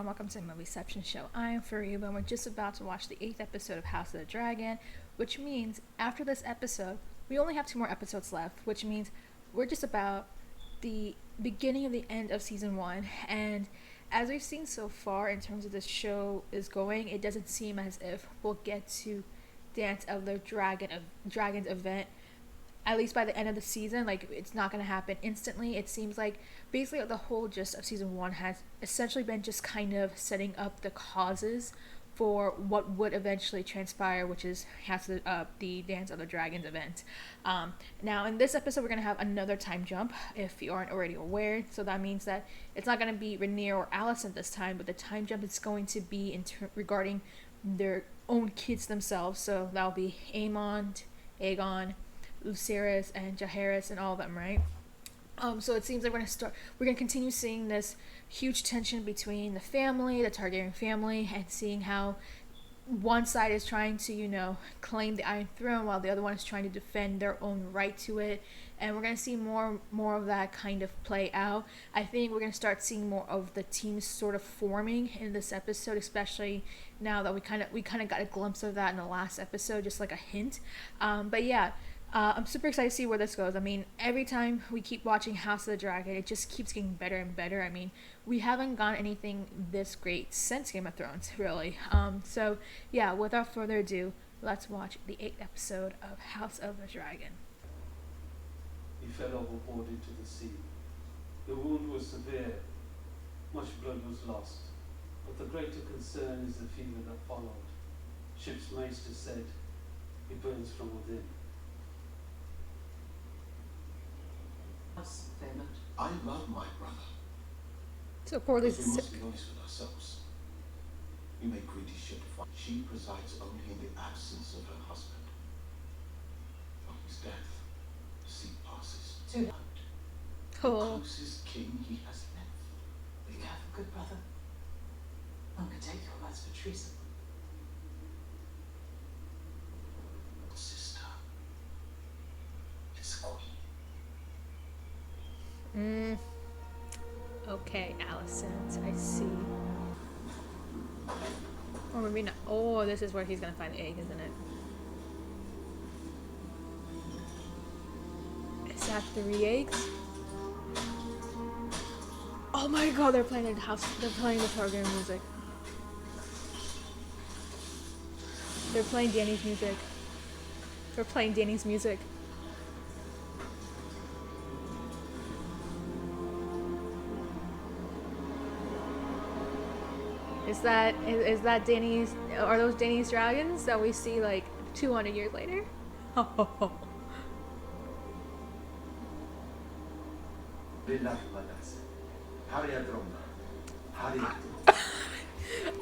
welcome to my reception show. I am Fareeba and we're just about to watch the 8th episode of House of the Dragon, which means after this episode, we only have 2 more episodes left, which means we're just about the beginning of the end of season 1. And as we've seen so far in terms of this show is going, it doesn't seem as if we'll get to Dance of the Dragons event at least by the end of the season. Like, it's not going to happen instantly. It seems like basically the whole gist of season 1 has essentially been just kind of setting up the causes for what would eventually transpire, which is the Dance of the Dragons event. Now in this episode we're going to have another time jump, if you aren't already aware. So that means that it's not going to be Rhaenyra or Alicent this time, but the time jump is going to be regarding their own kids themselves. So that'll be Aemond, Aegon, Lucerys, and Jaehaerys, and all of them, right? So it seems like we're gonna continue seeing this huge tension between the Targaryen family, and seeing how one side is trying to, claim the Iron Throne while the other one is trying to defend their own right to it. And we're gonna see more of that kind of play out. I think we're gonna start seeing more of the teams sort of forming in this episode, especially now that we kind of got a glimpse of that in the last episode, just like a hint. But yeah. I'm super excited to see where this goes. I mean, every time we keep watching House of the Dragon, it just keeps getting better and better. I mean, we haven't gotten anything this great since Game of Thrones, really. So, yeah, without further ado, let's watch the 8th episode of House of the Dragon. He fell overboard into the sea. The wound was severe. Much blood was lost. But the greater concern is the fever that followed. Ship's maester said, "He burns from within." I love my brother. So poorly But we must be honest with ourselves. We make greedy ship fight. She presides only in the absence of her husband. On his death, the sea passes. Too late. The Oh. closest king he has left. Be careful, good brother. One could take your words for treason. Sister. It's queen. Okay, Alicent, I see. Or maybe not. Oh, this is where he's gonna find the egg, isn't it? Is that 3 eggs? Oh my god, they're playing the Targaryen music. They're playing Dany's music. They're playing Dany's music. Is that Dany's? Are those Dany's dragons that we see like 200 years later?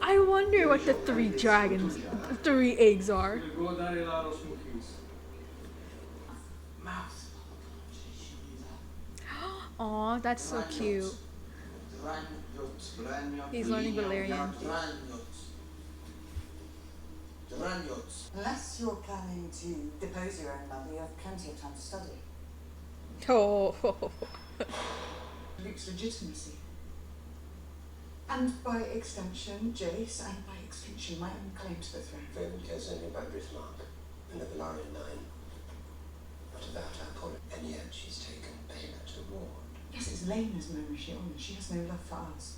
I wonder what the 3 dragons, the 3 eggs are. Aw, that's so cute. He's learning Valyrian. Unless you're planning to depose your own mother, you have plenty of time to study. Oh. Luke's legitimacy. And by extension, Jace, and by extension, my own claim to the throne. Raymond cares only about Bismarck and the Valarian Nine. Not about our colleague. And yet she's taken Baela to war. Yes, it's Lena's memory she honours. She has no love for us.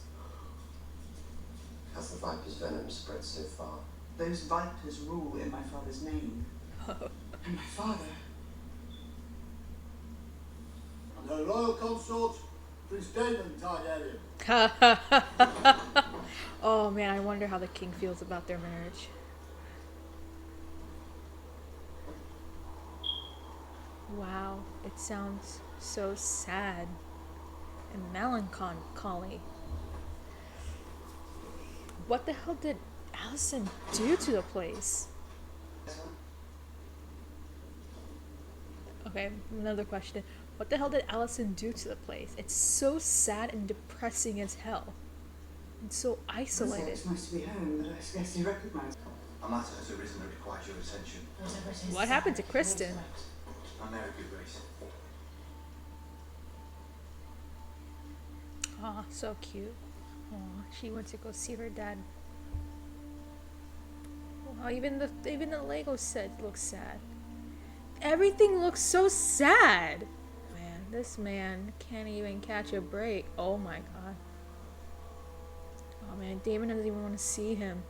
Has the viper's venom spread so far? Those vipers rule in my father's name. And my father... The royal consort, Prince Daemon Targaryen. Oh man, I wonder how the king feels about their marriage. Wow, it sounds so sad and melancholy. What the hell did Alicent do to the place? Okay, another question. What the hell did Alicent do to the place? It's so sad and depressing as hell. And so isolated. It's nice to be home, but I scarcely recognise it. A matter has arisen that requires your attention. Whatever it is, What happened to Kristen? I married your grace. Aw, so cute. Oh, she went to go see her dad. Wow, even the Lego set looks sad. Everything looks so sad. Man, this man can't even catch a break. Oh my god. Oh man, Damon doesn't even want to see him.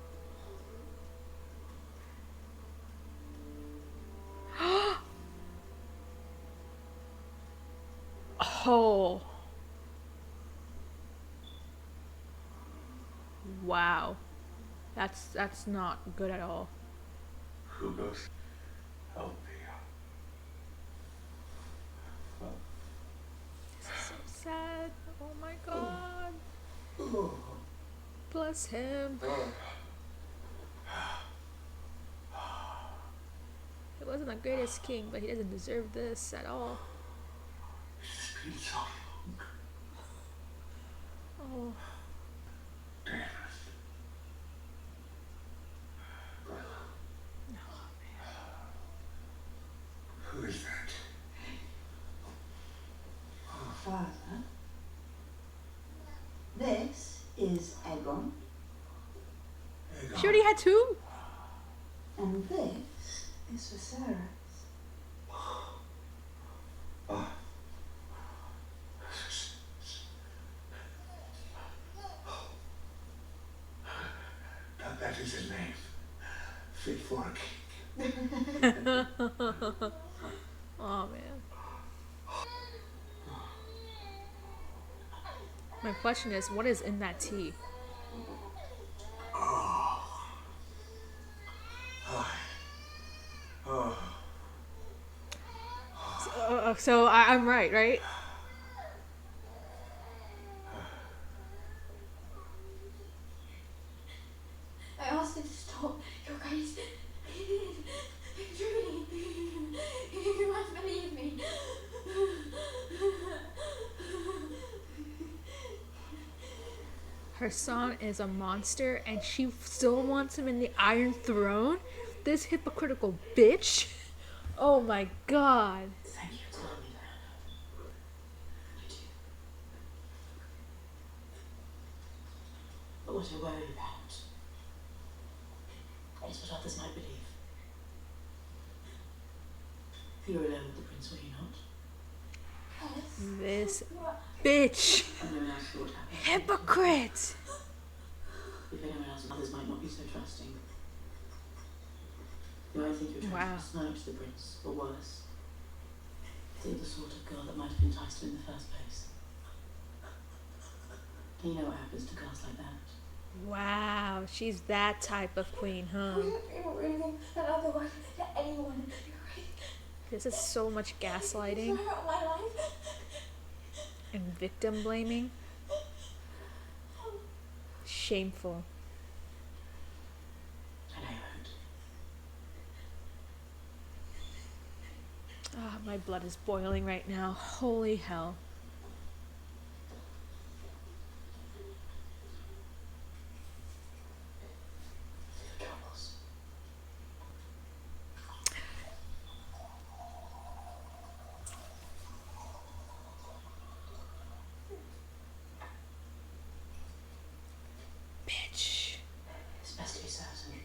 Oh. Wow. That's not good at all. Who goes? Help me. This is so sad. Oh my god. Oh. Bless him. He wasn't the greatest king, but he doesn't deserve this at all. It's been so long. Oh. Damn it. Who is that? Father, this is Egon, She already had two? and this is Viserys. That is a name fit for a king. Oh man. My question is, what is in that tea? So I'm right, right? I asked you to stop, Your Grace. Truly, you must believe me. Her son is a monster and she still wants him in the Iron Throne? This hypocritical bitch? Oh my god. Thank you for telling me that. I do. But what I worry about is what others might believe. You were alone with the prince, were you not? This bitch. And no one else thought happened. Hypocrite. If anyone else, others might not be so trusting. Do I think you're trying Wow. to snipe the prince, or worse? You're the sort of girl that might have enticed him in the first place. Do you know what happens to girls like that? Wow, she's that type of queen, huh? We were anything that otherwise to anyone, Your Grace. This is so much gaslighting Swear on my life. and victim blaming. Shameful. And I won't. Ah, my blood is boiling right now. Holy hell. Troubles. Bitch. It's best to be certain.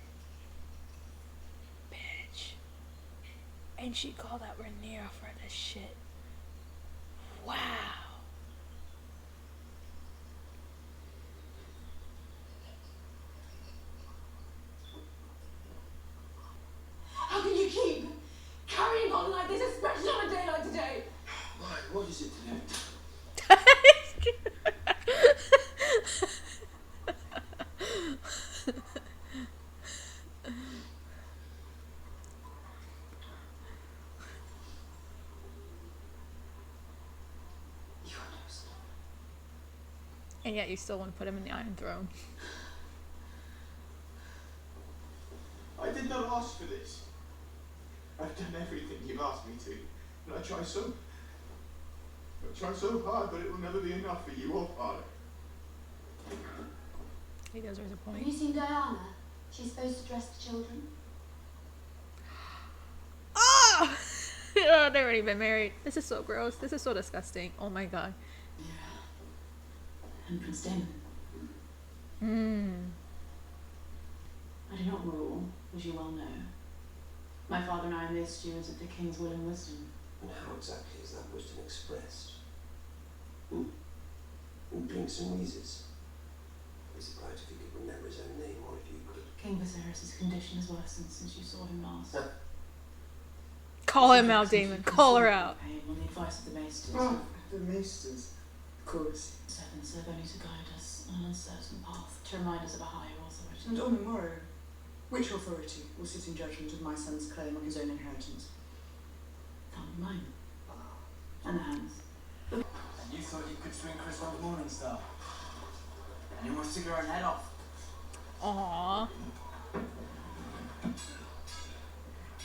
Bitch. And she called out Rhaenyra for this shit. Wow. How can you keep carrying on like this, especially on a day like today? Why? What is it today? You understand. And yet you still want to put him in the Iron Throne. I did not ask for this. I've done everything you've asked me to, and I try so hard, but it will never be enough for you or Father. He does raise a Have point. you seen Diana? She's supposed to dress the children. Oh! Oh, they've already been married. This is so gross. This is so disgusting. Oh my god. Yeah. And Prince Damon. I do not rule, as you well know. My father and I are mere stewards of the king's will and wisdom. And how exactly is that wisdom expressed? In blinks and wheezes? I'd be surprised if he could remember his own name, or if you could. King Viserys' condition has worsened since you saw him last. Call him out, Damon. Call her out. On the advice of the maesters. Oh, the maesters. Of course. Servants serve only to guide us on an uncertain path, to remind us of a higher authority. And on the morrow, which authority will sit in judgment of my son's claim on his own inheritance? That would be mine. And the hands. And you thought you could swing Crystal's Morning Star? And you must take your own head off. Aww.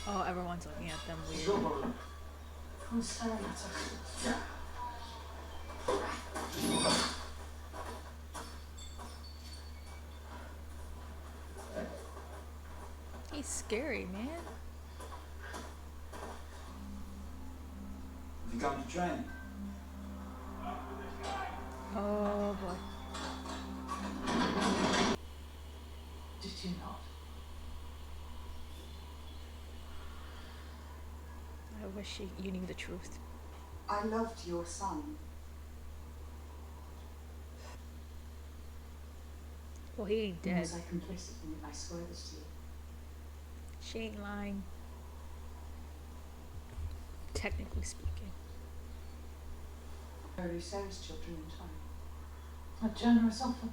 Oh, everyone's looking at them weird. Who's staring at us? He's scary, man. Have you come to train? Oh boy. Did you not? I wish you knew the truth. I loved your son. Well, he ain't And dead. was I complicit in it? I swear this to you. She ain't lying. Technically speaking. Only Sarah's children in time. A generous offer.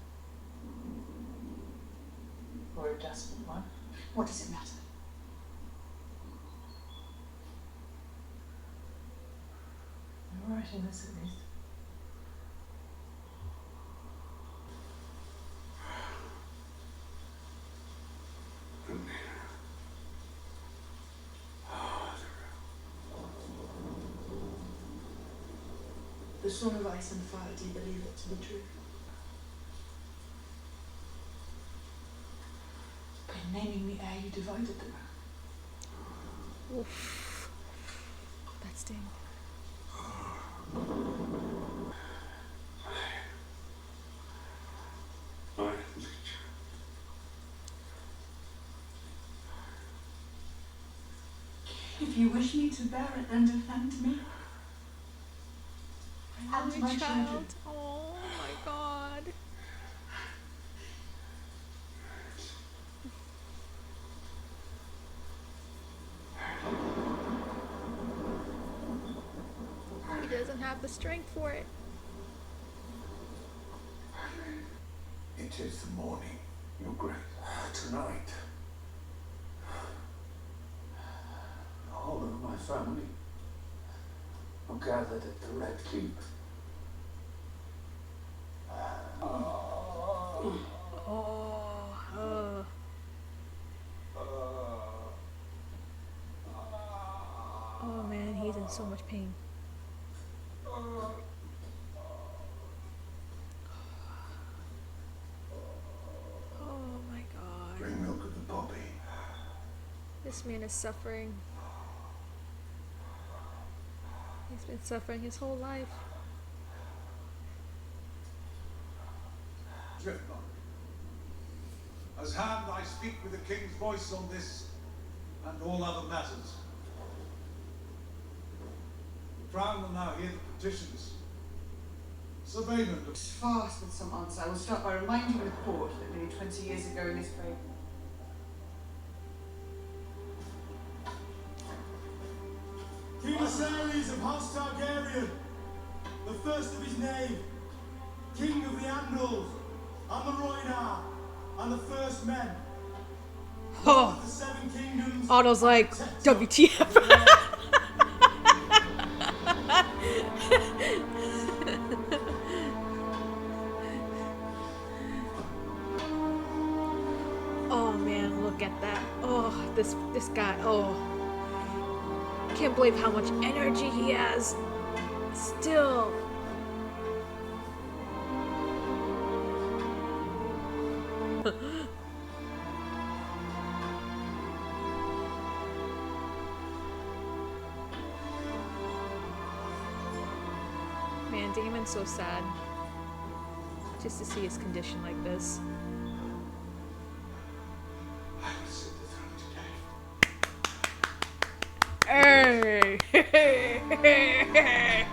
Or a desperate one. What does it matter? You're right in this at least. The Song of Ice and Fire, do you believe it to be true? By naming the air you divided them. Oof. That sting. If you wish me to bear it, then defend me. And My my child. children. Oh my god. He doesn't have the strength for it. It is the morning, Your Grace. Tonight, the whole of my family are gathered at the Red Keep. Oh man, he's in so much pain. Oh my god. Bring milk of the poppy. This man is suffering. He's been suffering his whole life. Driftmark. As hand, I speak with the king's voice on this and all other matters. The Crown will now hear the petitions. Sir Raymond, It's fast with some answer. I will start by reminding the court that nearly 20 years ago in this very... King Viserys of House Targaryen, the first of his name, King of the Andals, and the Rhoynar, and the first men. Oh. Of the Seven Kingdoms. Otto's like, WTF. Oh man, look at that. Oh, this guy. Oh. Can't believe how much energy he has. Still. Man, Damon's so sad. just to see his condition like this. I will sit the throne today. Hey!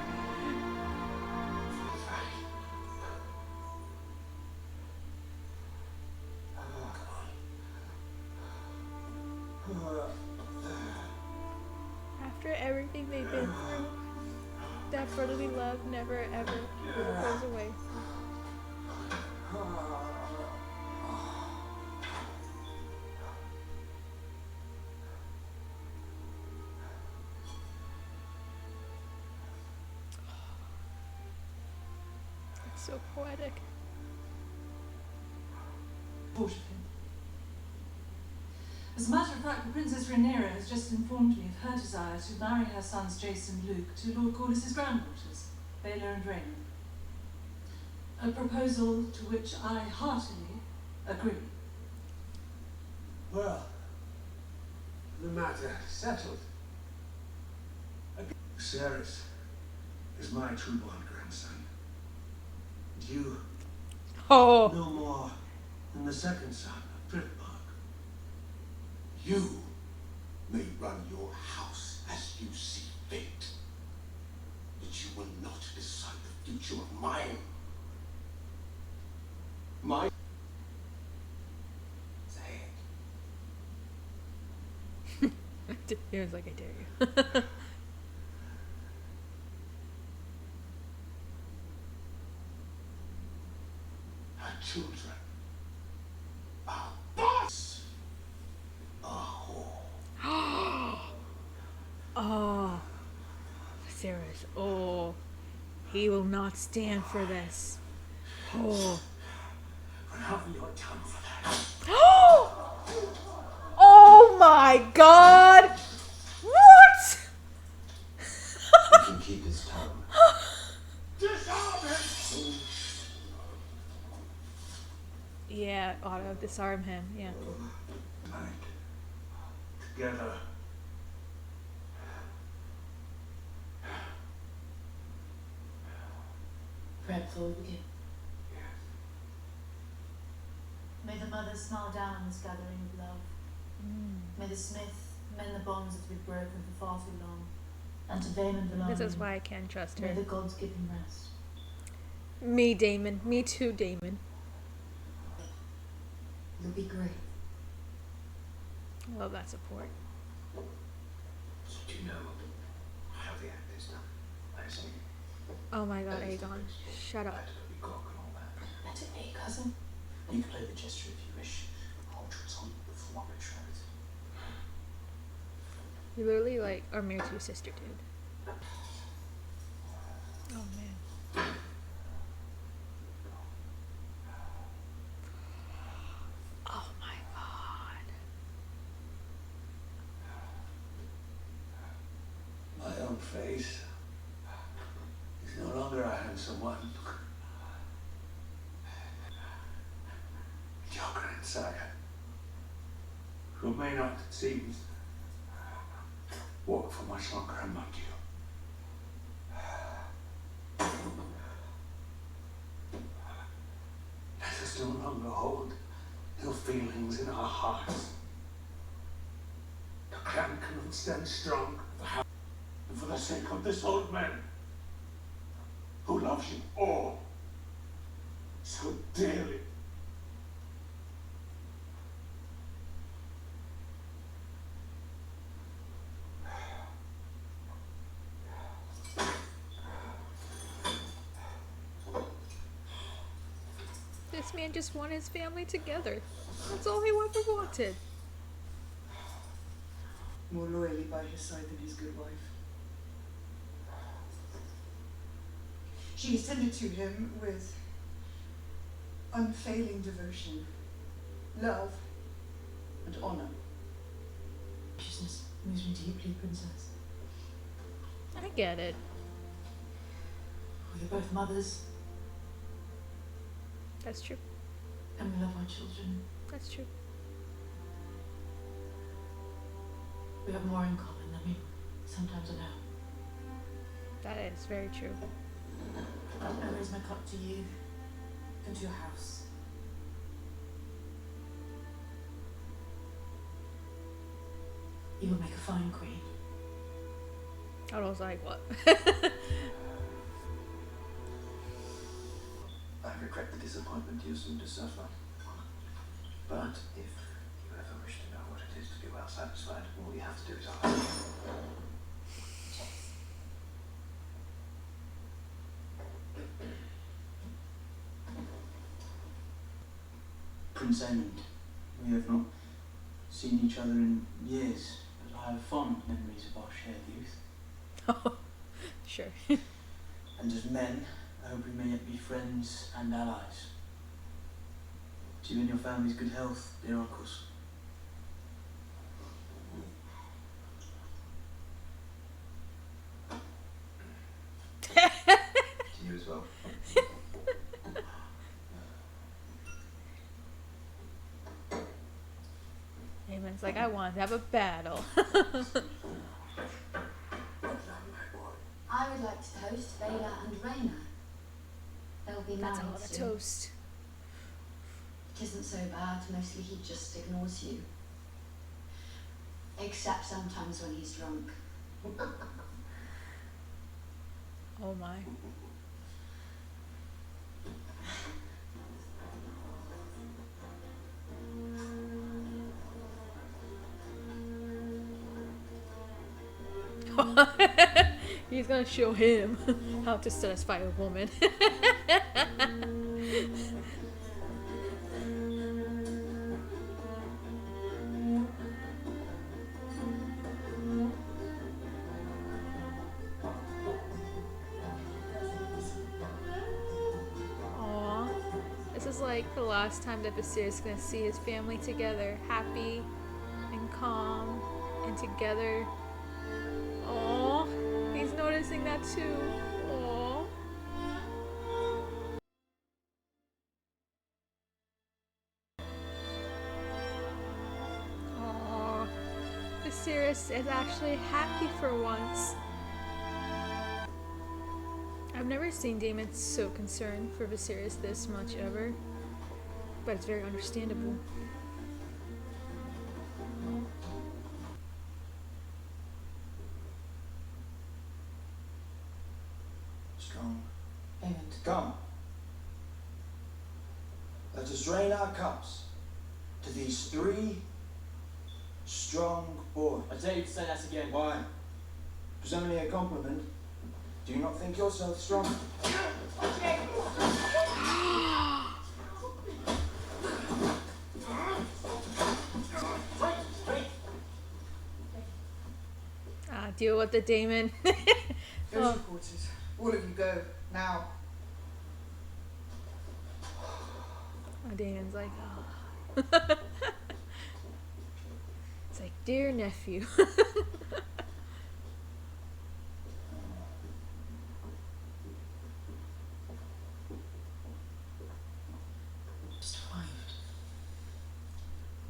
After everything they've been through, that brotherly love never ever goes away. It's so poetic. Thought of him. As a matter of fact, the Princess Rhaenyra has just informed me of her desire to marry her sons Jace and Luke to Lord Corlys's granddaughters, Baelor and Rhaena. A proposal to which I heartily agree. Well, the matter settled. Viserys is my true-born grandson. And you, Oh! no more than the second son of Driftmark. You may run your house as you see fit, but you will not decide the future of mine. My He was like, I dare you. Her children are boss. Oh. Viserys. Oh. He will not stand for this. Oh. Whenever you're done for that. Oh my god! What? He can keep his tongue. Disarm him! Yeah, Otto, disarm him. Yeah. Tonight, together. Pray before we begin. May the mother smile down on this gathering of love. May the smith mend the bonds that have been broken for far too long. And to Daemon belonging, This is why I can't trust may her. the gods give him rest. Me, Damon. Me too, Damon. You'll be great. Love that support. So do you know how the act is done? I see. Oh my god, Aegon. Shut up. Better be cock and all that. Let it be, cousin. You can play the gesture if you wish. Portraits on the form betrothed. You literally like are married to your sister, dude. Oh man. Oh my god. My own face is no longer a handsome one. Your grandsire, who may not, it seems, walk for much longer among you. Let us no longer hold ill feelings in our hearts. The clan cannot stand strong for the house, and for the sake of this old man, who loves you all so dearly. This man just wanted his family together. That's all he ever wanted. More loyally by his side than his good wife. She is tended to him with unfailing devotion, love, and honor. Righteousness moves me deeply, princess. I get it. We're both mothers, That's true. and we love our children. That's true. We have more in common than we sometimes allow. That is very true. I raise my cup to you, Come to your house. You will make a fine queen. I was like, what? I regret the disappointment you seem to suffer. But if you ever wish to know what it is to be well satisfied, all you have to do is ask. Prince Aemond, we have not seen each other in years, but I have fond memories of our shared youth. Sure. And as men, I hope we may yet be friends and allies. To you and your family's good health, dear uncles. To you as well. Aemon's like, I want to have a battle. I would like to toast Bela and Rhaena. They'll be That's a married lot of soon. toast. It isn't so bad, mostly he just ignores you. Except sometimes when he's drunk. Oh my. He's gonna show him how to satisfy a woman. Aww. This is like the last time that Viserys is gonna see his family together, happy and calm and together. Aww. He's noticing that too. Aww. Aww. Viserys is actually happy for once. I've never seen Daemon so concerned for Viserys this much ever, but it's very understandable. Strong. Aemond. Come. Let us drain our cups to these three strong boys. I dare you to say that again. Why? It was only a compliment. Do you not think yourself strong? Deal with the Daemon. Go to your quarters. All of you go, now. Daemon's like, oh. It's like, dear nephew. Survived.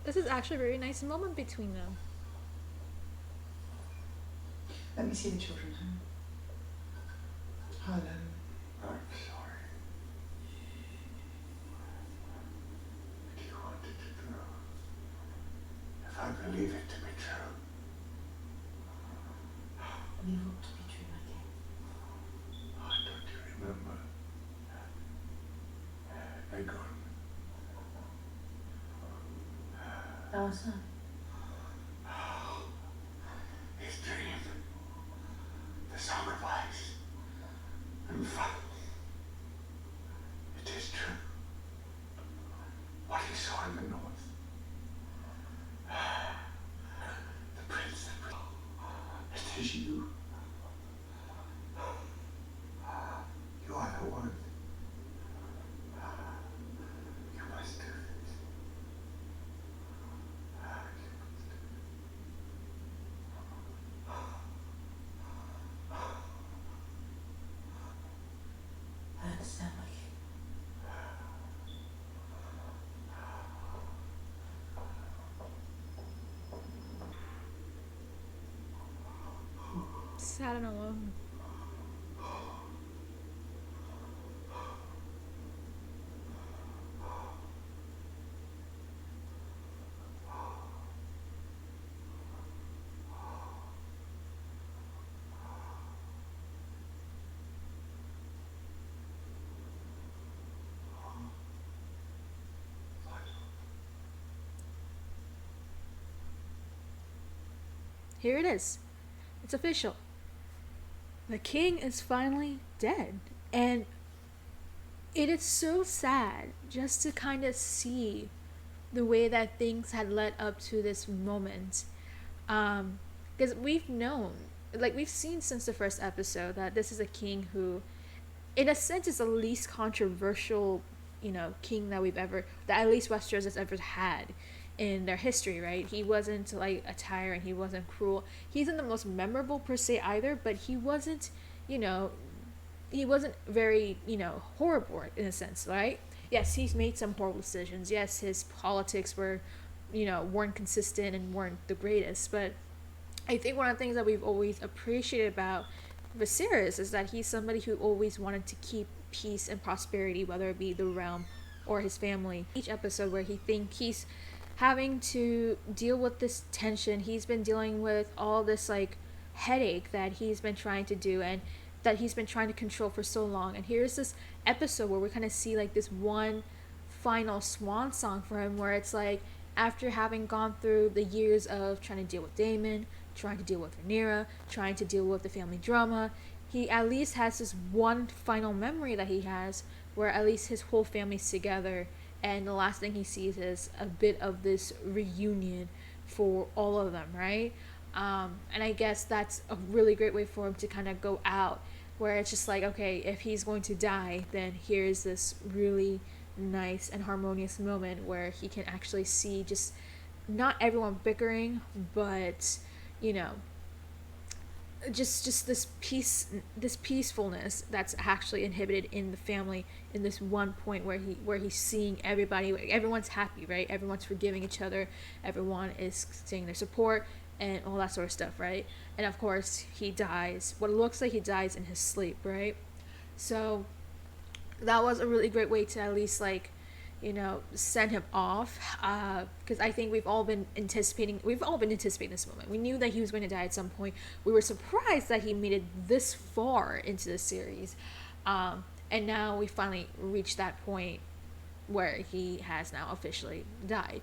This is actually a very nice moment between them. Let me see the children home. Hello. I'm sorry. But you wanted to know. If I believe it to be true. Leave it to be true, my king. Why don't you remember? Aegon. Our son. His dream. The sacrifice. And fire. It is true. What he saw in the north. The prince that it is you. You are the one. You must do this. I understand, my king. Sad and alone. here it is. It's official. The king is finally dead. And it is so sad just to kind of see the way that things had led up to this moment. Because we've known, like we've seen since the first episode, that this is a king who, in a sense, is the least controversial, king that at least Westeros has ever had in their history, right? He wasn't like a tyrant, he wasn't cruel. He isn't the most memorable per se either, but he wasn't, he wasn't very, horrible in a sense, right? Yes, he's made some horrible decisions. Yes, his politics weren't consistent and weren't the greatest. But I think one of the things that we've always appreciated about Viserys is that he's somebody who always wanted to keep peace and prosperity, whether it be the realm or his family. Each episode where he's having to deal with this tension, he's been dealing with all this like headache that he's been trying to do and that he's been trying to control for so long. And here's this episode where we kind of see like this one final swan song for him, where it's like after having gone through the years of trying to deal with Daemon, trying to deal with Rhaenyra, trying to deal with the family drama, he at least has this one final memory that he has where at least his whole family's together, and the last thing he sees is a bit of this reunion for all of them, right? And I guess that's a really great way for him to kind of go out, where it's just like, okay, if he's going to die, then here's this really nice and harmonious moment where he can actually see just not everyone bickering, but just this peacefulness that's actually inhibited in the family in this one point where he's seeing everybody, everyone's happy, right? Everyone's forgiving each other, everyone is saying their support and all that sort of stuff, right? And of course he dies, what it looks like he dies in his sleep, right? So that was a really great way to at least send him off, because I think we've all been anticipating this moment. We knew that he was going to die at some point. We were surprised that he made it this far into the series, and now we finally reached that point where he has now officially died.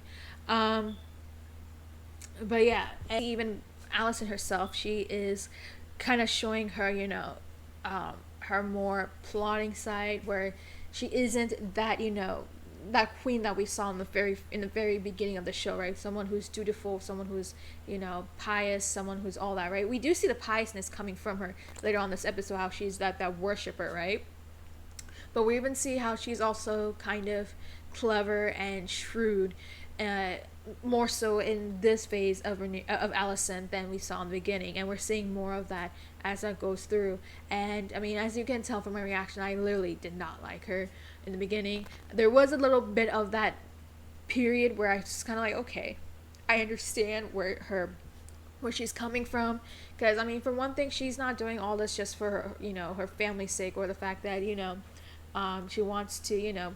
But yeah, and even Alicent herself, she is kind of showing her her more plotting side, where she isn't that that queen that we saw in the very beginning of the show, right? Someone who's dutiful, someone who's pious, someone who's all that, right? We do see the piousness coming from her later on this episode, how she's that worshiper, right? But we even see how she's also kind of clever and shrewd, more so in this phase of Alicent than we saw in the beginning, and we're seeing more of that as that goes through. And I mean, as you can tell from my reaction, I literally did not like her in the beginning. There was a little bit of that period where I was just kind of like, okay, I understand where she's coming from, because I mean, for one thing, she's not doing all this just for her her family's sake, or the fact that she wants to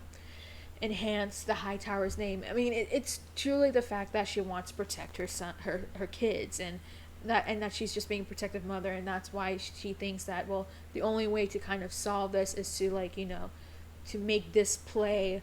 enhance the High Tower's name. I mean, it's truly the fact that she wants to protect her son, her kids, and that she's just being a protective mother, and that's why she thinks that, well, the only way to kind of solve this is to to make this play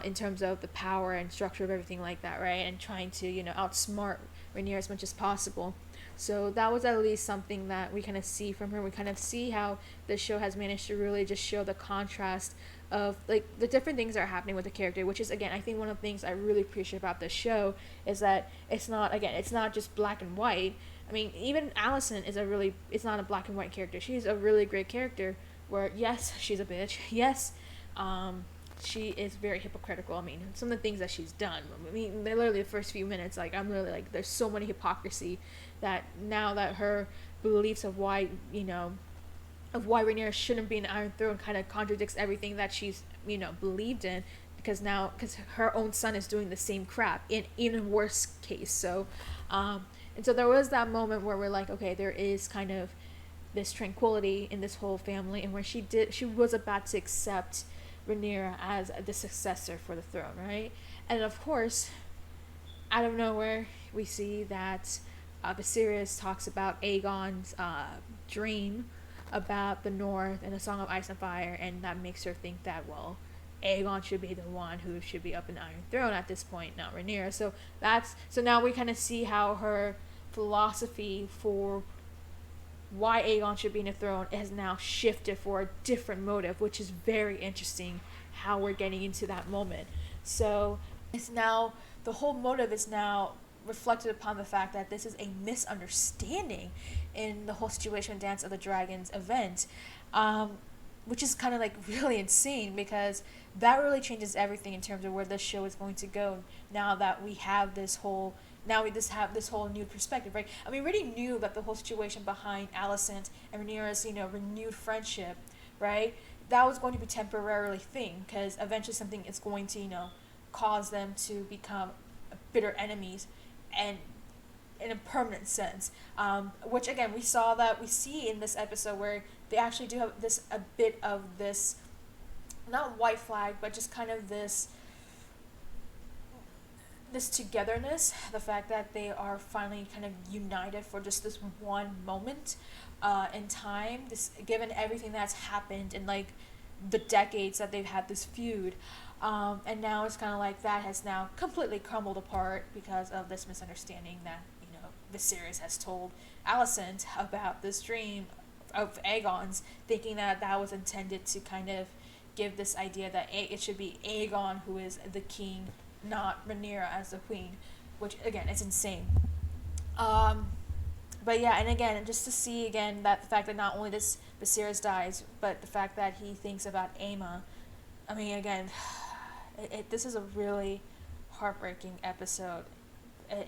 in terms of the power and structure of everything like that, right? And trying to outsmart Rhaenyra as much as possible. So that was at least something that we kind of see from her. We kind of see how the show has managed to really just show the contrast of the different things that are happening with the character, which is, again, I think one of the things I really appreciate about this show is that it's not just black and white. I mean, even Alicent it's not a black and white character. She's a really great character where, yes, she's a bitch. Yes, she is very hypocritical. I mean, some of the things that she's done, I mean, literally the first few minutes, I'm literally there's so many hypocrisy that now that her beliefs of why Rhaenyra shouldn't be an Iron Throne kind of contradicts everything that she's believed in, because her own son is doing the same crap in even worse case. So and so there was that moment where we're like, okay, there is kind of this tranquility in this whole family, and where she was about to accept Rhaenyra as the successor for the throne, right? And of course, out of nowhere, we see that Viserys talks about Aegon's dream about the North and the Song of Ice and Fire, and that makes her think that, well, Aegon should be the one who should be up in the Iron Throne at this point, not Rhaenyra. So now we kind of see how her philosophy for why Aegon should be in the throne has now shifted for a different motive, which is very interesting how we're getting into that moment. So it's now, the whole motive is now reflected upon the fact that this is a misunderstanding in the whole situation Dance of the Dragons event, which is kind of like really insane, because that really changes everything in terms of where this show is going to go now that we have this whole new perspective, right? I mean, we already knew that the whole situation behind Alicent and Rhaenyra's, renewed friendship, right? That was going to be temporarily thing, because eventually something is going to, cause them to become bitter enemies, and in a permanent sense. Which again, we see in this episode where they actually do have a bit of this, not white flag, but just kind of this togetherness, the fact that they are finally kind of united for just this one moment in time, this given everything that's happened in like the decades that they've had this feud, and now it's kind of like that has now completely crumbled apart because of this misunderstanding that Viserys has told Alicent about this dream of Aegon's, thinking that was intended to kind of give this idea that it should be Aegon who is the king, not Rhaenyra as the queen, which again is insane. But yeah, and again, just to see again that the fact that not only this Viserys dies, but the fact that he thinks about Aemma. I mean, again, this is a really heartbreaking episode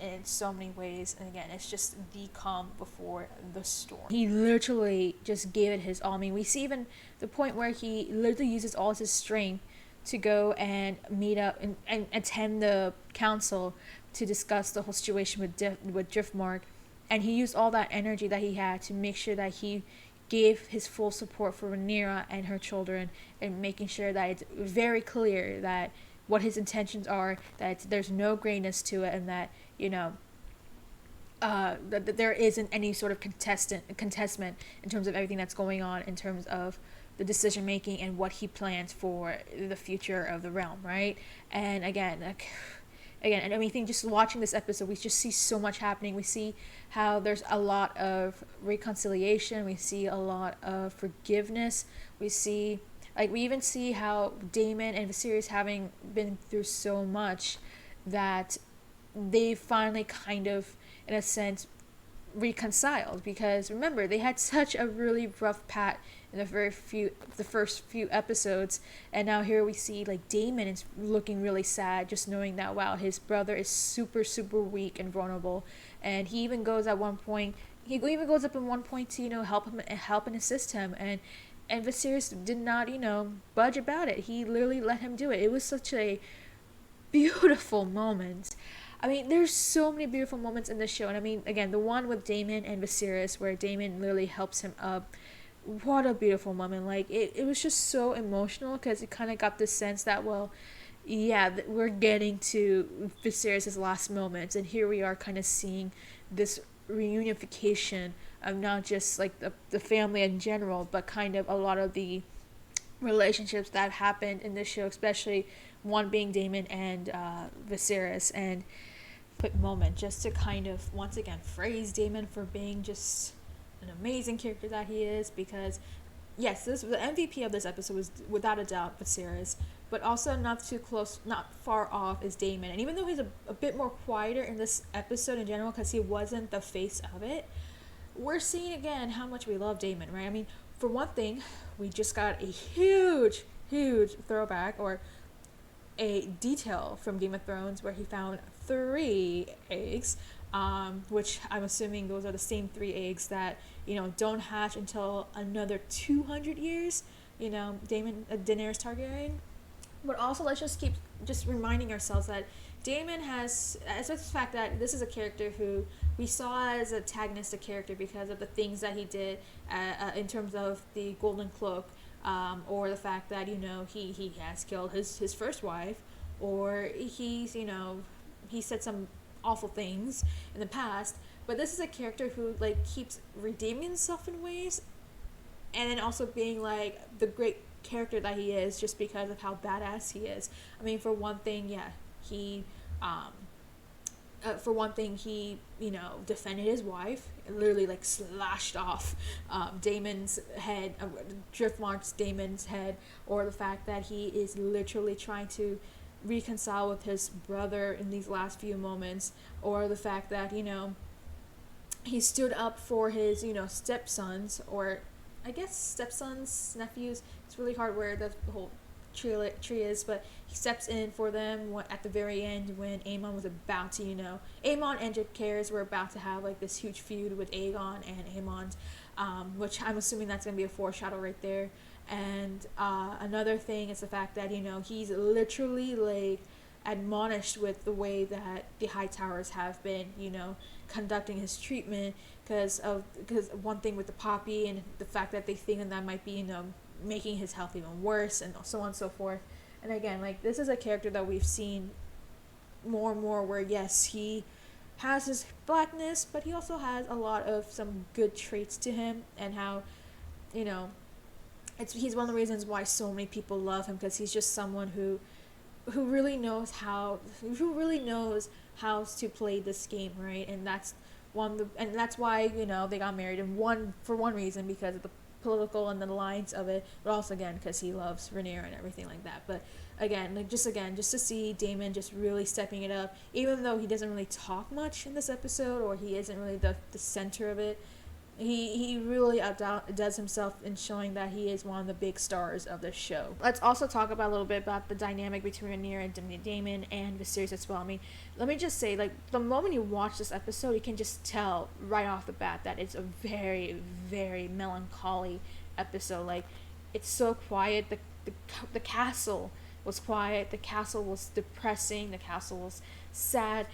in so many ways, and again, it's just the calm before the storm. He literally just gave it his all. I mean, we see even the point where he literally uses all his strength to go and meet up and attend the council to discuss the whole situation with Driftmark, and he used all that energy that he had to make sure that he gave his full support for Rhaenyra and her children, and making sure that it's very clear that what his intentions are, that there's no grayness to it, and that that there isn't any sort of contestment in terms of everything that's going on in terms of the decision making and what he plans for the future of the realm, right? And again, and I mean, I think just watching this episode, we just see so much happening. We see how there's a lot of reconciliation. We see a lot of forgiveness. We even see how Daemon and Viserys, having been through so much, that they finally kind of, in a sense, reconciled. Because remember, they had such a really rough patch in the first few episodes, and now here we see like Daemon is looking really sad, just knowing that wow, his brother is super weak and vulnerable, and he even goes up in one point to help and assist him, and Viserys did not budge about it. He literally let him do it. It was such a beautiful moment. I mean, there's so many beautiful moments in this show, and I mean, again, the one with Daemon and Viserys where Daemon literally helps him up, what a beautiful moment. Like, it was just so emotional, because it kind of got this sense that, well, yeah, we're getting to Viserys' last moments, and here we are kind of seeing this reunification of not just like the family in general, but kind of a lot of the relationships that happened in this show, especially one being Daemon and Viserys. And quick moment just to kind of once again praise Daemon for being just an amazing character that he is, because yes, the MVP of this episode was without a doubt Viserys, but also not far off is Daemon. And even though he's a bit more quieter in this episode in general, because he wasn't the face of it, we're seeing again how much we love Daemon, right? I mean, for one thing, we just got a huge throwback, or a detail from Game of Thrones, where he found 3 eggs, which I'm assuming those are the same 3 eggs that don't hatch until another 200 years. Daenerys Targaryen. But also, let's just keep reminding ourselves that Daemon has, as the fact that this is a character who we saw as an antagonistic character because of the things that he did in terms of the Golden Cloak, or the fact that he has killed his first wife, or he's he said some awful things in the past. But this is a character who keeps redeeming himself in ways, and then also being the great character that he is, just because of how badass he is. I mean, for one thing, yeah, he for one thing, he, defended his wife and literally, like, slashed off Daemon's head, Driftmark's Daemon's head, or the fact that he is literally trying to reconcile with his brother in these last few moments, or the fact that, he stood up for his, stepsons, or I guess stepsons, nephews. It's really hard where the whole tree is, but he steps in for them at the very end when Aemon was about to, Aemon and Jacaerys were about to have like this huge feud with Aegon and Aemon, which I'm assuming that's going to be a foreshadow right there. And another thing is the fact that, he's literally like admonished with the way that the High Towers have been, conducting his treatment, because one thing with the poppy and the fact that they think that might be, making his health even worse, and so on and so forth. And again, like, this is a character that we've seen more and more where, yes, he has his blackness, but he also has a lot of some good traits to him, and how, he's one of the reasons why so many people love him, because he's just someone who really knows how to play this game, right? And that's why, they got married, and for one reason, because of the political and the lines of it, but also again because he loves Rhaenyra and everything like that. But again, just to see Daemon just really stepping it up, even though he doesn't really talk much in this episode, or he isn't really the center of it, he really outdoes himself in showing that he is one of the big stars of this show. Let's also talk about a little bit about the dynamic between Rhaenyra and Daemon and Viserys as well. I mean, let me just say, like, the moment you watch this episode, you can just tell right off the bat that it's a very, very melancholy episode. Like, it's so quiet. The castle was quiet. The castle was depressing. The castle was sad.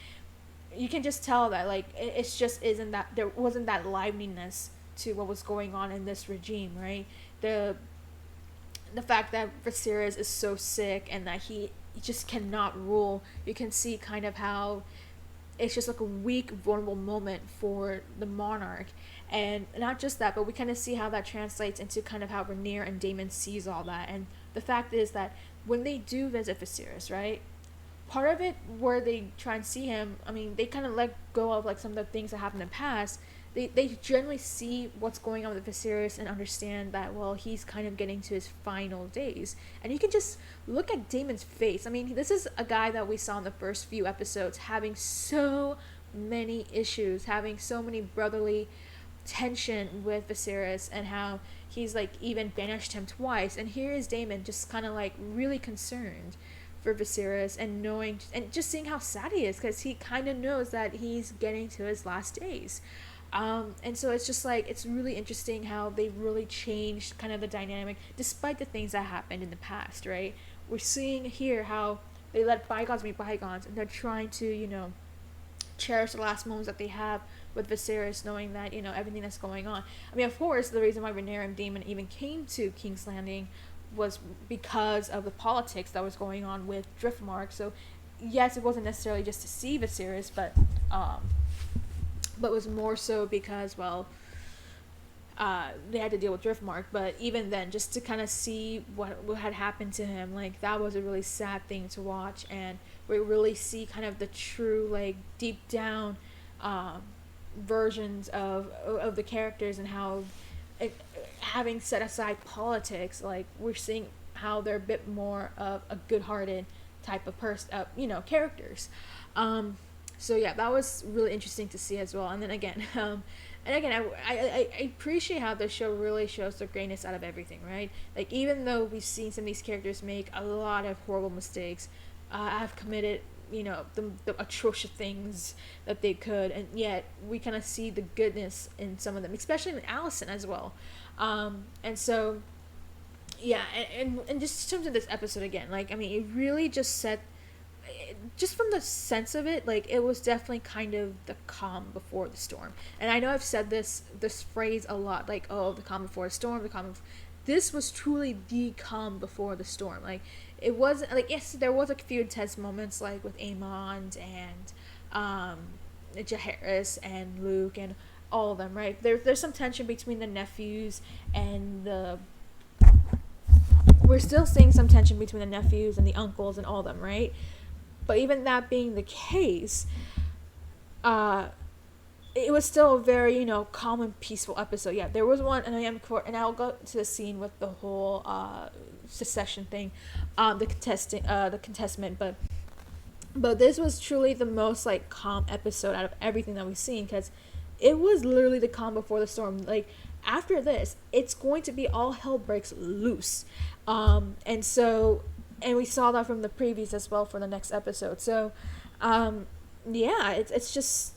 You can just tell that, like, it's just there wasn't that liveliness to what was going on in this regime, right? The fact that Viserys is so sick and that he just cannot rule, you can see kind of how it's just like a weak, vulnerable moment for the monarch. And not just that, but we kind of see how that translates into kind of how Rhaenyra and Daemon sees all that. And the fact is that when they do visit Viserys, right, part of it where they try and see him, I mean, they kind of let go of like some of the things that happened in the past. They generally see what's going on with Viserys and understand that, well, he's kind of getting to his final days. And you can just look at Daemon's face. I mean, this is a guy that we saw in the first few episodes having so many issues, having so many brotherly tension with Viserys, and how he's like even banished him twice. And here is Daemon just kind of like really concerned for Viserys, and knowing and just seeing how sad he is, because he kind of knows that he's getting to his last days. And so it's just like, it's really interesting how they really changed kind of the dynamic despite the things that happened in the past, right? We're seeing here how they let bygones be bygones, and they're trying to, cherish the last moments that they have with Viserys, knowing that, everything that's going on. I mean, of course, the reason why Rhaenyra and Daemon even came to King's Landing was because of the politics that was going on with Driftmark. So yes, it wasn't necessarily just to see Viserys, but it was more so because, well, they had to deal with Driftmark. But even then, just to kind of see what had happened to him, like, that was a really sad thing to watch. And we really see kind of the true, like, deep down versions of the characters, and how having set aside politics, like, we're seeing how they're a bit more of a good-hearted type of characters. So yeah, that was really interesting to see as well. And then again, I appreciate how the show really shows the greatness out of everything, right? Like, even though we've seen some of these characters make a lot of horrible mistakes, have committed, the atrocious things that they could, and yet we kind of see the goodness in some of them, especially in Alicent as well. And so, yeah, and just in terms of this episode again, like, I mean, it really just set, just from the sense of it, like, it was definitely kind of the calm before the storm. And I know I've said this phrase a lot, like, oh, the calm before the storm, this was truly the calm before the storm. Like, it wasn't, like, yes, there was a few intense moments, like, with Aemon and Jaehaerys and Luke and all of them, right? There's some tension between the nephews and we're still seeing some tension between the nephews and the uncles and all of them, right? But even that being the case, it was still a very, calm and peaceful episode. Yeah, there was one, and I'll go to the scene with the whole secession thing, the contestant, but this was truly the most like calm episode out of everything that we've seen, because it was literally the calm before the storm. Like after this, it's going to be all hell breaks loose, and we saw that from the previews as well for the next episode. So, yeah, it's just.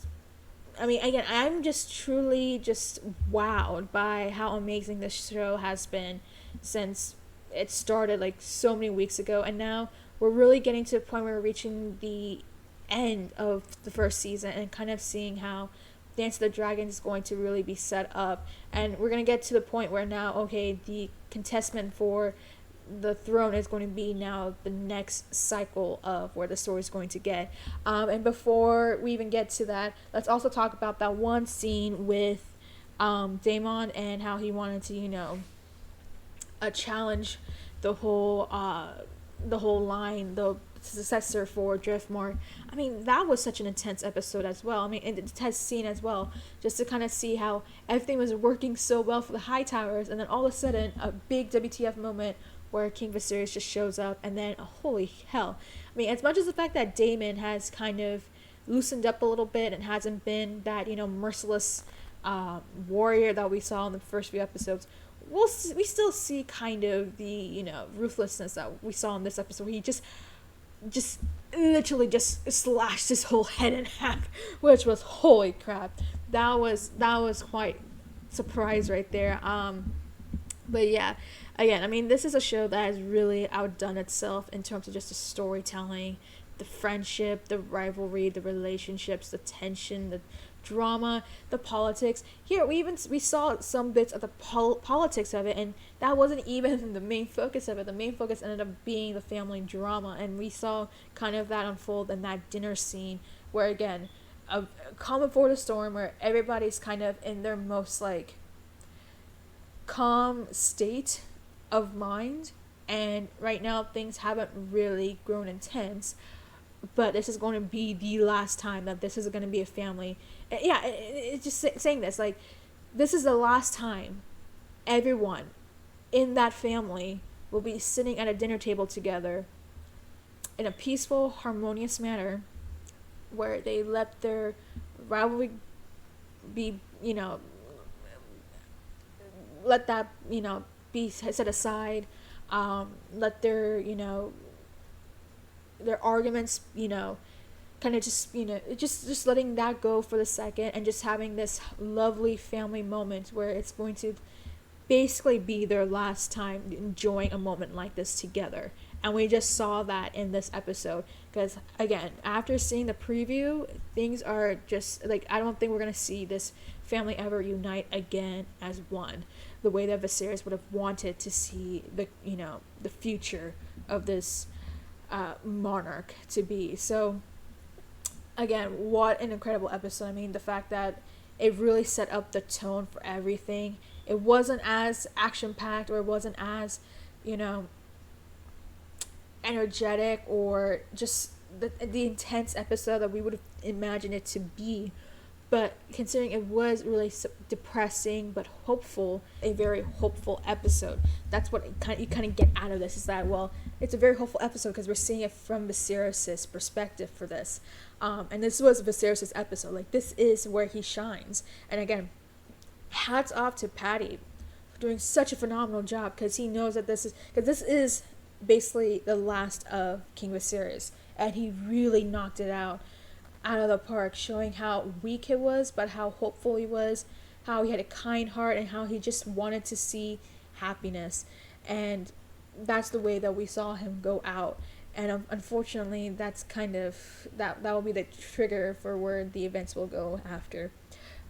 I mean, again, I'm just truly just wowed by how amazing this show has been since it started like so many weeks ago, and now we're really getting to the point where we're reaching the end of the first season and kind of seeing how Dance of the Dragon is going to really be set up, and we're going to get to the point where now, okay, the contestant for the throne is going to be now the next cycle of where the story is going to get. And before we even get to that, let's also talk about that one scene with Daemon and how he wanted to, challenge the whole line, the successor for Driftmark. I mean, that was such an intense episode as well. I mean, an intense scene as well, just to kind of see how everything was working so well for the Hightowers, and then all of a sudden, a big WTF moment where King Viserys just shows up, and then, holy hell. I mean, as much as the fact that Daemon has kind of loosened up a little bit and hasn't been that, merciless warrior that we saw in the first few episodes, we still see kind of the, ruthlessness that we saw in this episode, where he just literally just slashed his whole head in half, which was, holy crap. That was quite surprise right there. But yeah, again, I mean, this is a show that has really outdone itself in terms of just the storytelling, the friendship, the rivalry, the relationships, the tension, the drama, the politics. Here, we saw some bits of the politics of it, and that wasn't even the main focus of it. The main focus ended up being the family drama, and we saw kind of that unfold in that dinner scene, where, again, a calm before the storm, where everybody's kind of in their most, like, calm state of mind, and right now things haven't really grown intense, but this is going to be the last time that this is going to be a family. Yeah, it's just saying this, like, this is the last time everyone in that family will be sitting at a dinner table together in a peaceful, harmonious manner, where they let their rivalry be, let that, be set aside, let their, their arguments, kind of just, just letting that go for the second, and just having this lovely family moment where it's going to basically be their last time enjoying a moment like this together. And we just saw that in this episode, because, again, after seeing the preview, things are just, like, I don't think we're going to see this family ever unite again as one, the way that Viserys would have wanted to see the, the future of this monarch to be. So, again, what an incredible episode. I mean, the fact that it really set up the tone for everything. It wasn't as action-packed, or it wasn't as, energetic, or just the intense episode that we would have imagined it to be. But considering it was really depressing but hopeful, a very hopeful episode. That's what you kind of get out of this, is that, well, it's a very hopeful episode because we're seeing it from Viserys' perspective for this. And this was Viserys' episode. Like, this is where he shines. And again, hats off to Paddy for doing such a phenomenal job, because he knows that this is basically the last of King Viserys, and he really knocked it out of the park, showing how weak he was, but how hopeful he was, how he had a kind heart, and how he just wanted to see happiness. And that's the way that we saw him go out. And unfortunately, that's kind of that will be the trigger for where the events will go after.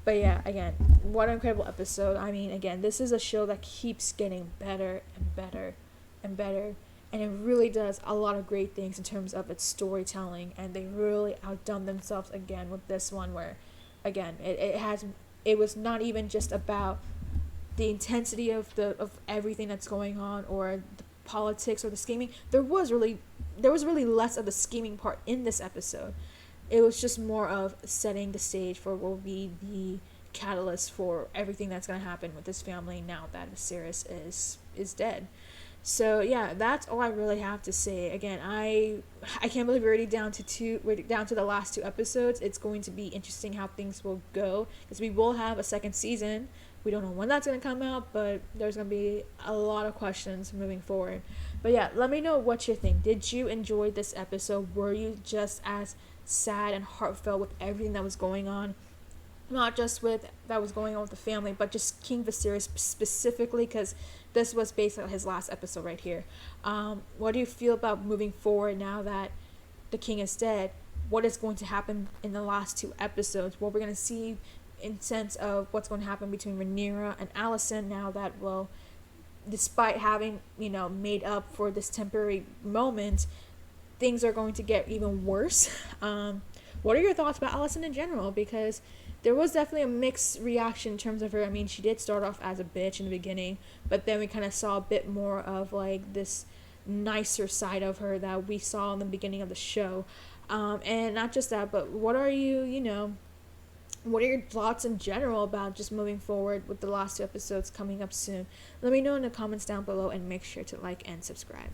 But yeah, again, what an incredible episode. I mean, again, this is a show that keeps getting better and better and better. And it really does a lot of great things in terms of its storytelling. And they really outdone themselves again with this one, where, again, it was not even just about the intensity of everything that's going on, or the politics or the scheming. There was really less of the scheming part in this episode. It was just more of setting the stage for what will be the catalyst for everything that's going to happen with this family now that Viserys is dead. So yeah, that's all I really have to say. Again, I can't believe we're down to the last 2 episodes. It's going to be interesting how things will go, because we will have a second season. We don't know when that's going to come out, but there's going to be a lot of questions moving forward. But yeah, let me know what you think. Did you enjoy this episode? Were you just as sad and heartfelt with everything that was going on? Not just with that was going on with the family, but just King Viserys specifically, because this was basically his last episode right here. What do you feel about moving forward now that the king is dead? What is going to happen in the last 2 episodes? What we're going to see in sense of what's going to happen between Rhaenyra and Alicent now that, well, despite having, made up for this temporary moment, things are going to get even worse. What are your thoughts about Alicent in general? Because there was definitely a mixed reaction in terms of her. I mean, she did start off as a bitch in the beginning, but then we kind of saw a bit more of like this nicer side of her that we saw in the beginning of the show. And not just that, but what are what are your thoughts in general about just moving forward with the last 2 episodes coming up soon? Let me know in the comments down below, and make sure to like and subscribe.